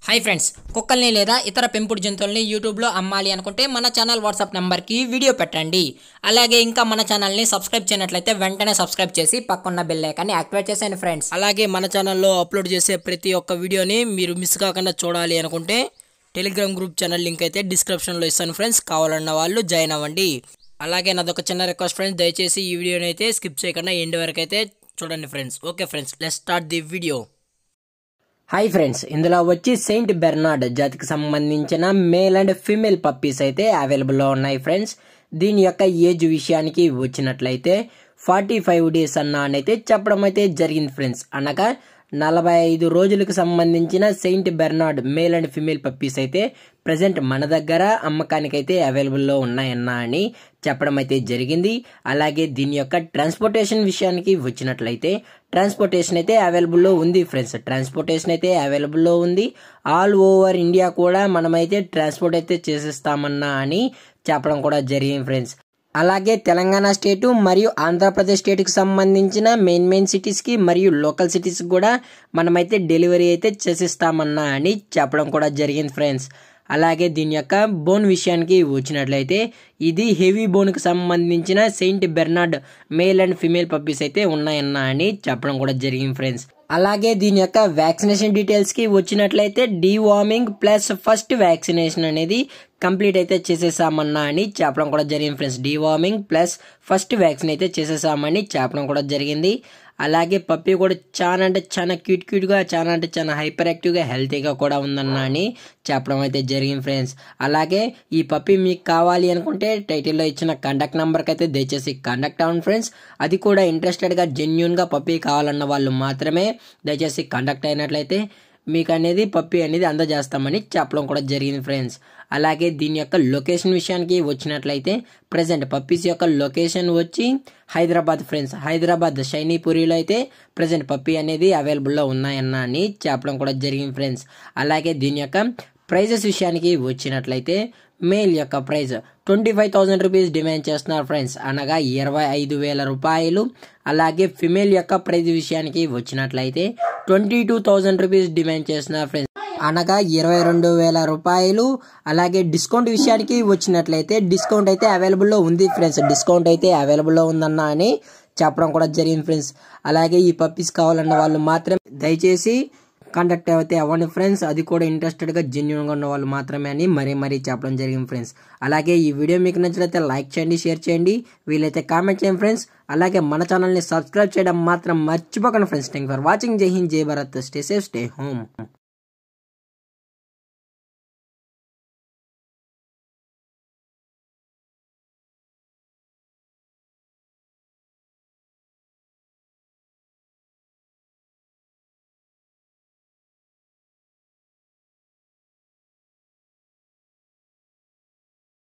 Hi friends కుక్కల్ని లేదా ఇతర పెంపుడు జంతువుల్ని యూట్యూబ్ లో అమ్మాలి అనుకుంటే మన ఛానల్ వాట్సాప్ నంబర్ కి వీడియో పెట్టండి. అలాగే ఇంకా మన ఛానల్ ని సబ్స్క్రైబ్ చేయనట్లయితే వెంటనే సబ్స్క్రైబ్ చేసి పక్కన బెల్ ఐకాన్ ని యాక్టివేట్ చేయండి ఫ్రెండ్స్. అలాగే మన ఛానల్లో అప్లోడ్ చేసే ప్రతి ఒక్క వీడియోని మీరు మిస్ కాకుండా చూడాలి అనుకుంటే టెలిగ్రామ్ గ్రూప్ ఛానల్ లింక్ అయితే డిస్క్రిప్షన్ లో ఇస్తాను ఫ్రెండ్స్. కావాలన్న వాళ్ళు జాయిన్ అవ్వండి. అలాగే నాదొక చిన్న రిక్వెస్ట్ ఫ్రెండ్స్, దయచేసి ఈ వీడియోని అయితే స్కిప్ చేయకుండా ఎండ్ వరకు అయితే చూడండి friends. Okay friends, let's start the video. Hi friends, ఇందులో వచ్చి సెయింట్ బెర్నార్డ్ జాతికి సంబంధించిన మేల్ అండ్ ఫీమేల్ పప్పీస్ అయితే అవైలబుల్లో ఉన్నాయి ఫ్రెండ్స్. దీని యొక్క ఏజ్ విషయానికి వచ్చినట్లయితే 45 డేస్ అన్నైతే చెప్పడం అయితే జరిగింది ఫ్రెండ్స్. అనగా 45 రోజులకు సంబంధించిన Saint Bernard male and female puppies అయితే ప్రజెంట్ మన దగ్గర అమ్మకానికి అయితే అవైలబుల్లో ఉన్నాయన్నా అని చెప్పడం అయితే జరిగింది. అలాగే దీని యొక్క ట్రాన్స్పోర్టేషన్ విషయానికి వచ్చినట్లయితే ట్రాన్స్పోర్టేషన్ అయితే అవైలబుల్లో ఉంది ఫ్రెండ్స్. ట్రాన్స్పోర్టేషన్ అయితే అవైలబుల్లో ఉంది. ఆల్ ఓవర్ ఇండియా కూడా మనమైతే ట్రాన్స్పోర్ట్ అయితే చేసేస్తామన్నా అని చెప్పడం కూడా జరిగింది ఫ్రెండ్స్. అలాగే తెలంగాణ స్టేటు మరియు ఆంధ్రప్రదేశ్ స్టేట్కి సంబంధించిన మెయిన్ సిటీస్కి మరియు లోకల్ సిటీస్కి కూడా మనమైతే డెలివరీ అయితే చేసిస్తామన్నా అని చెప్పడం కూడా జరిగింది ఫ్రెండ్స్. అలాగే దీని యొక్క బోన్ విషయానికి వచ్చినట్లయితే ఇది హెవీ బోన్కి సంబంధించిన Saint Bernard male and female puppies అయితే ఉన్నాయన్నా అని చెప్పడం కూడా జరిగింది ఫ్రెండ్స్. అలాగే దీని యొక్క వ్యాక్సినేషన్ డీటెయిల్స్ కి వచ్చినట్లయితే డీవార్మింగ్ ప్లస్ ఫస్ట్ వ్యాక్సినేషన్ అనేది కంప్లీట్ అయితే చేసేసామన్నా అని చెప్పడం కూడా జరిగింది friends. Deworming plus first vaccine అయితే చేసేసామని చెప్పడం కూడా జరిగింది. అలాగే పప్పీ కూడా చాలా అంటే చాలా క్యూట్గా చాలా హైపర్ యాక్టివ్గా హెల్తీగా కూడా ఉందన్నా అని చెప్పడం అయితే జరిగింది ఫ్రెండ్స్. అలాగే ఈ పప్పీ మీకు కావాలి అనుకుంటే టైటిల్లో ఇచ్చిన కాంటాక్ట్ నెంబర్కి అయితే దయచేసి కాంటాక్ట్ అవ్వండి ఫ్రెండ్స్. అది కూడా ఇంట్రెస్టెడ్గా జెన్యూన్గా పప్పీ కావాలన్న వాళ్ళు మాత్రమే దయచేసి కాంటాక్ట్ అయినట్లయితే మీకు అనేది పప్పీ అనేది అందజేస్తామని చెప్పడం కూడా జరిగింది ఫ్రెండ్స్. అలాగే దీని యొక్క లొకేషన్ విషయానికి వచ్చినట్లయితే ప్రజెంట్ పప్పీస్ యొక్క లొకేషన్ వచ్చి హైదరాబాద్ ఫ్రెండ్స్. హైదరాబాద్ షైనీపురిలో అయితే ప్రజెంట్ పప్పీ అనేది అవైలబుల్లో ఉన్నాయన్నా అని చెప్పడం కూడా జరిగింది ఫ్రెండ్స్. అలాగే దీని యొక్క ప్రైజెస్ విషయానికి వచ్చినట్లయితే మేల్ యొక్క ప్రైజ్ 25,000 రూపీస్ డిమాండ్ చేస్తున్నారు ఫ్రెండ్స్, అనగా 25,000 రూపాయలు. అలాగే ఫిమేల్ యొక్క ప్రైజ్ విషయానికి వచ్చినట్లయితే 22,000 రూపీస్ డిమాండ్ చేస్తున్నారు ఫ్రెండ్స్, అనగా 22,000 రూపాయలు. అలాగే డిస్కౌంట్ విషయానికి వచ్చినట్లయితే డిస్కౌంట్ అయితే అవైలబుల్లో ఉంది ఫ్రెండ్స్. డిస్కౌంట్ అయితే అవైలబుల్లో ఉందన్నా అని చెప్పడం కూడా జరిగింది ఫ్రెండ్స్. అలాగే ఈ పప్పీస్ కావాలన్న వాళ్ళు మాత్రం దయచేసి కాంటాక్ట్ అయితే అవ్వండి ఫ్రెండ్స్. అది కూడా ఇంట్రెస్టెడ్గా జెన్యూన్గా ఉన్న వాళ్ళు మాత్రమే అని మరీ చెప్పడం జరిగింది ఫ్రెండ్స్. అలాగే ఈ వీడియో మీకు నచ్చినట్లయితే లైక్ చేయండి, షేర్ చేయండి, వీలైతే కామెంట్ చేయండి ఫ్రెండ్స్. అలాగే మన ఛానల్ని సబ్స్క్రైబ్ చేయడం మాత్రం మర్చిపోకండి ఫ్రెండ్స్. Thank for watching. జై హింద్, జై Bharat, stay safe, stay home.